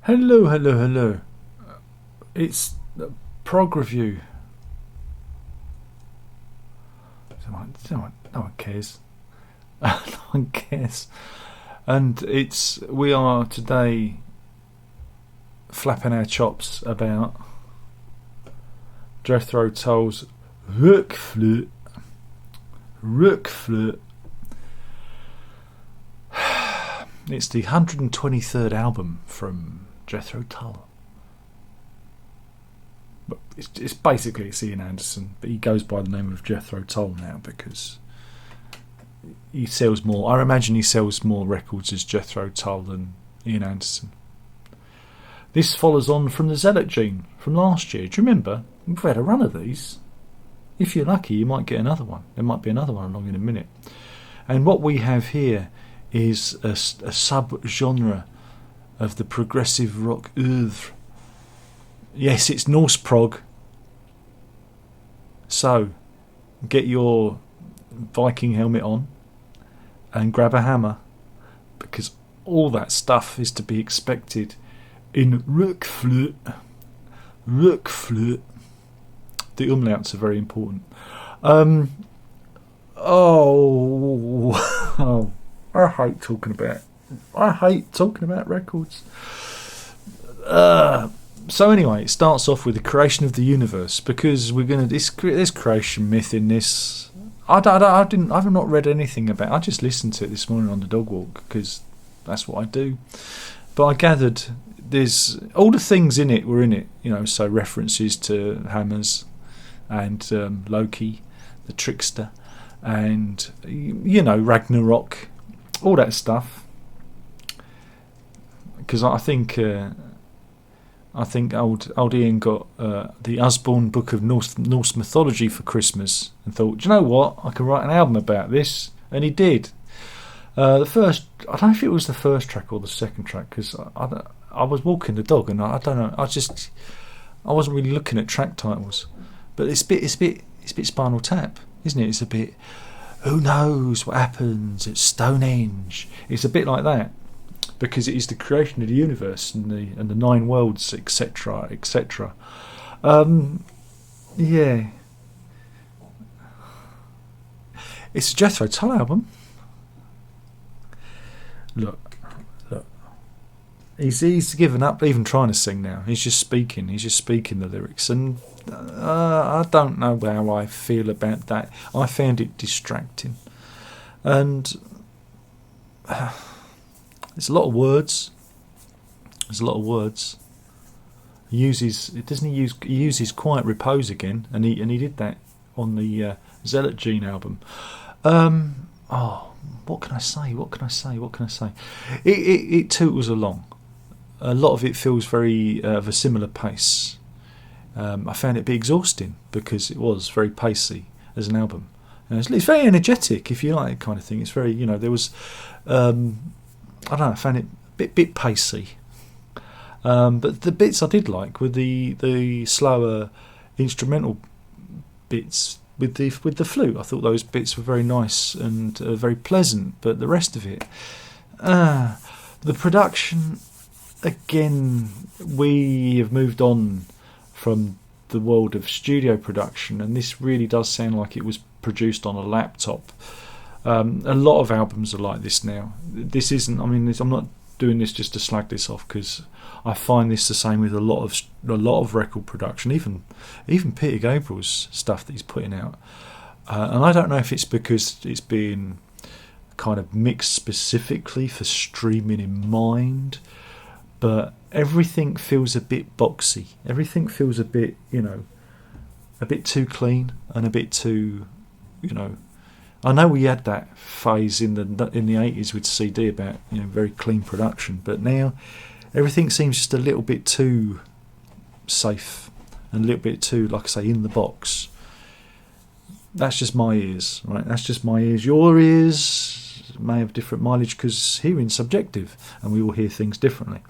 Hello, hello, hello. It's the PROG review. No one cares. No one cares. And we are today flapping our chops about Jethro Tull's RokFlote. It's the 123rd album from Jethro Tull. But it's basically Ian Anderson, but he goes by the name of Jethro Tull now because he sells more. I imagine he sells more records as Jethro Tull than Ian Anderson. This follows on from the Zealot Gene from last year. Do you remember? We've had a run of these. If you're lucky, you might get another one. There might be another one along in a minute. And what we have here is a sub-genre of the progressive rock oeuvre. Yes, it's Norse prog. So, get your Viking helmet on and grab a hammer, because all that stuff is to be expected in RokFlote. RokFlote. The umlauts are very important. I hate talking about records. So anyway, it starts off with the creation of the universe, because we're going to this creation myth in this. I've not read anything about it. I just listened to it this morning on the dog walk because that's what I do. But I gathered there's all the things in it were in it, so references to hammers and Loki, the trickster, and Ragnarok, all that stuff. Because I think old Ian got the Usborne Book of Norse Mythology for Christmas and thought, do you know what? I can write an album about this, and he did. I don't know if it was the first track or the second track, because I was walking the dog and I don't know. I wasn't really looking at track titles, but it's a bit Spinal Tap, isn't it? It's a bit, who knows what happens at Stonehenge. It's a bit like that, because it is the creation of the universe and the nine worlds, etc., etc. Yeah, it's a Jethro Tull album. Look. He's given up even trying to sing now. He's just speaking the lyrics, and I don't know how I feel about that. I found it distracting, and there's a lot of words. He uses Quiet Repose again, and he did that on the Zealot Gene album. What can I say? It tootles along. A lot of it feels very of a similar pace. I found it a bit exhausting because it was very pacey as an album. And it's very energetic, if you like that kind of thing. It's very, there was, I don't know, I found it a bit pacey. But the bits I did like were the slower instrumental bits with the flute. I thought those bits were very nice and very pleasant. But the rest of it, the production. Again, we have moved on from the world of studio production, and this really does sound like it was produced on a laptop. A lot of albums are like this now. This isn't. I'm not doing this just to slag this off, because I find this the same with a lot of record production, even Peter Gabriel's stuff that he's putting out. And I don't know if it's because it's being kind of mixed specifically for streaming in mind. But everything feels a bit boxy. Everything feels a bit, a bit too clean and a bit too, I know we had that phase in the 80s with CD about very clean production, but now everything seems just a little bit too safe and a little bit too, like I say, in the box. That's just my ears, right? That's just my ears. Your ears may have different mileage, because hearing's subjective and we all hear things differently.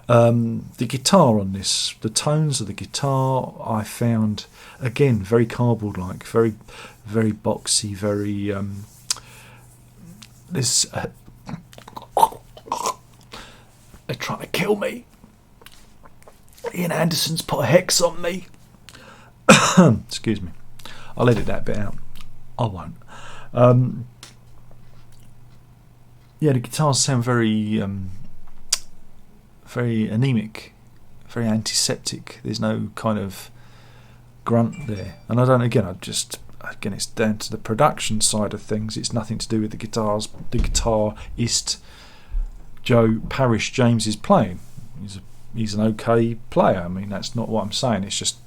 The guitar on this, the tones of the guitar, I found again very cardboard like, very very boxy, very they're trying to kill me. Ian Anderson's put a hex on me. Excuse me. I'll edit that bit out. I won't. Yeah, the guitars sound very anemic, very antiseptic. There's no kind of grunt there. And again, it's down to the production side of things. It's nothing to do with the guitars. The guitarist Joe Parrish James is playing. He's an okay player. I mean, that's not what I'm saying. It's just,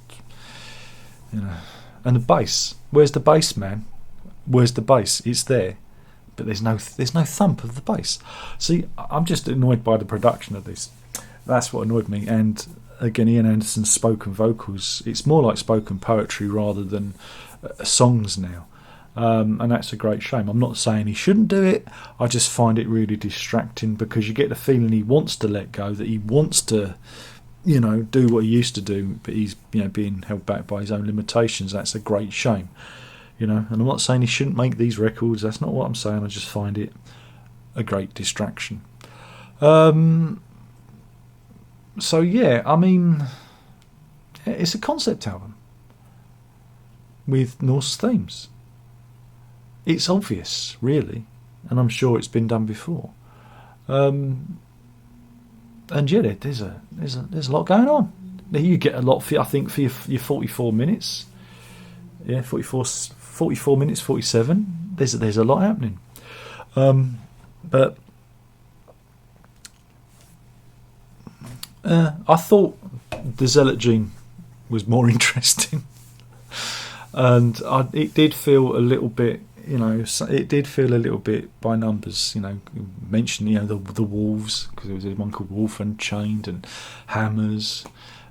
and the bass. Where's the bass, man? Where's the bass? It's there, but there's no thump of the bass. See, I'm just annoyed by the production of this. That's what annoyed me. And again, Ian Anderson's spoken vocals. It's more like spoken poetry rather than songs now. And that's a great shame. I'm not saying he shouldn't do it. I just find it really distracting because you get the feeling he wants to let go, that he wants to, do what he used to do, but he's, being held back by his own limitations. That's a great shame, And I'm not saying he shouldn't make these records. That's not what I'm saying. I just find it a great distraction. So yeah, I mean, it's a concept album with Norse themes. It's obvious, really, and I'm sure it's been done before. And yeah, there's a lot going on. You get a lot, I think, for your 44 minutes. Yeah, 44 minutes, 47. There's a lot happening. But I thought the Zealot Gene was more interesting, and it did feel a little bit. It did feel a little bit by numbers. Mention the wolves, because there was one called Wolf and Chained and Hammers,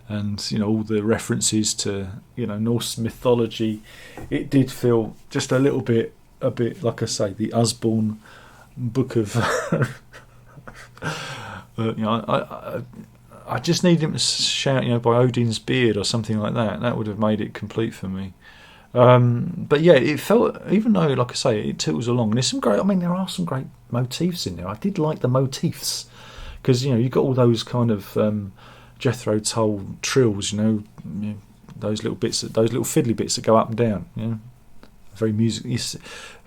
and all the references to Norse mythology. It did feel just a bit like I say, the Usborne book of. I just needed him to shout, by Odin's beard or something like that. That would have made it complete for me. But yeah, it felt, even though, like I say, it tittles along, and there's some great, there are some great motifs in there. I did like the motifs, because you've got all those kind of Jethro Tull trills, those little bits, those little fiddly bits that go up and down. Very music.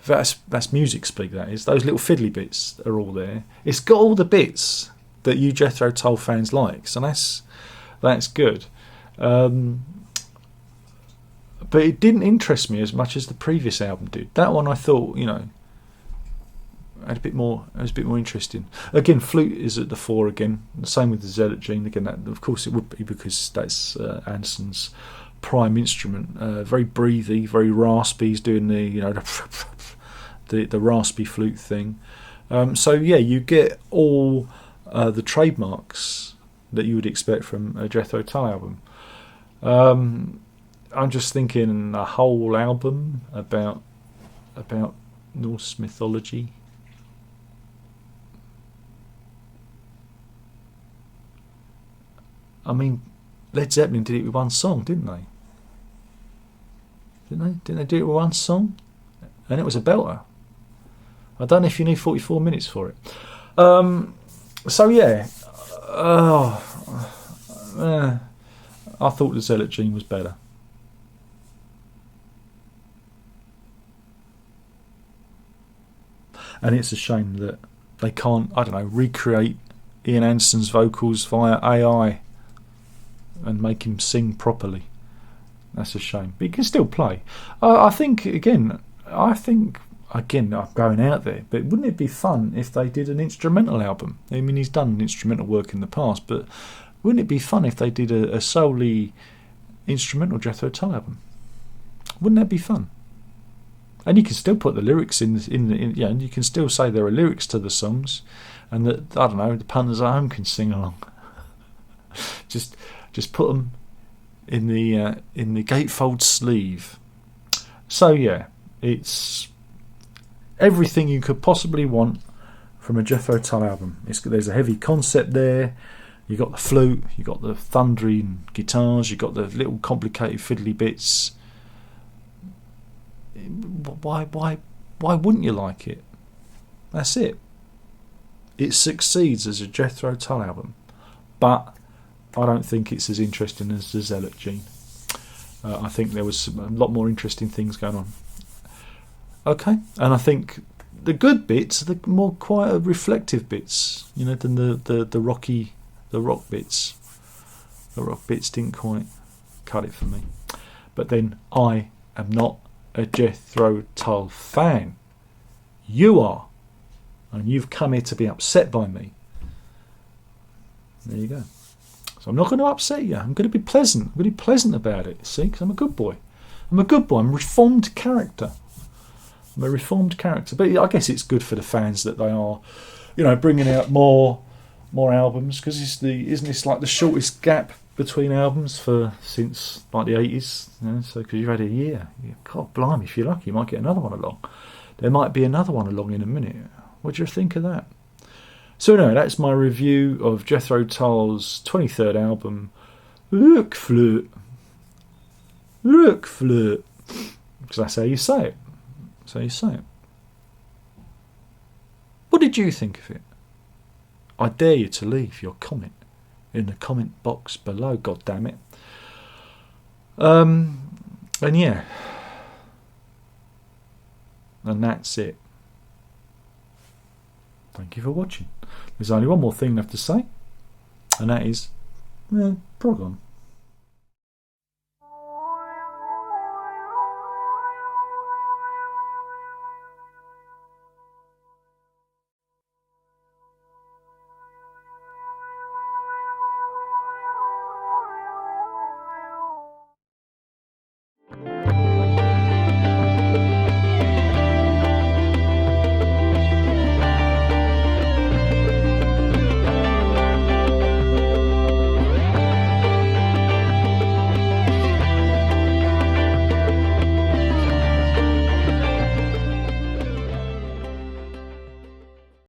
That's music speak. That is, those little fiddly bits are all there. It's got all the bits that you Jethro Tull fans like, so that's good. But it didn't interest me as much as the previous album did. That one I thought, had a bit more. It was a bit more interesting. Again, flute is at the fore again. The same with the Zealot Gene. Again, that, of course, it would be because that's Anderson's prime instrument. Very breathy, very raspy. He's doing the the raspy flute thing. So yeah, you get all the trademarks that you would expect from a Jethro Tull album. I'm just thinking a whole album about Norse mythology. Led Zeppelin did it with one song, didn't they? Didn't they do it with one song? And it was a belter. I don't know if you need 44 minutes for it. So yeah, I thought the Zealot Gene was better. And it's a shame that they can't, recreate Ian Anderson's vocals via AI and make him sing properly. That's a shame. But he can still play. I think, again, I'm going out there, but wouldn't it be fun if they did an instrumental album? He's done instrumental work in the past, but wouldn't it be fun if they did a solely instrumental Jethro Tull album? Wouldn't that be fun? And you can still put the lyrics in, and you can still say there are lyrics to the songs, and that, the punters at home can sing along. just put them in the gatefold sleeve. So yeah, it's everything you could possibly want from a Jethro Tull album. There's a heavy concept there. You got the flute, you got the thundering guitars, you got the little complicated fiddly bits. Why wouldn't you like it? That's it. It succeeds as a Jethro Tull album, but I don't think it's as interesting as the Zealot Gene. I think there was a lot more interesting things going on. Okay, and I think the good bits are the more quite reflective bits, you know, than the rock bits. The rock bits didn't quite cut it for me. But then I am not a Jethro Tull fan. You are, and you've come here to be upset by me. There you go. So I'm not going to upset you. I'm going to be pleasant. I'm going to be pleasant about it. See, because I'm a good boy. I'm a good boy. I'm a reformed character. I'm a reformed character. But I guess it's good for the fans that they are, you know, bringing out more albums, because isn't this like the shortest gap between albums since like the 80s? You know, so because you've had a year. God blimey, if you're lucky, you might get another one along. There might be another one along in a minute. What do you think of that? So no, that's my review of Jethro Tull's 23rd album, RokFlote. RokFlote. Because that's how you say it. That's how you say it. What did you think of it? I dare you to leave your comment in the comment box below, God damn it. And yeah. And that's it. Thank you for watching. There's only one more thing left to say, and that is, PROG on.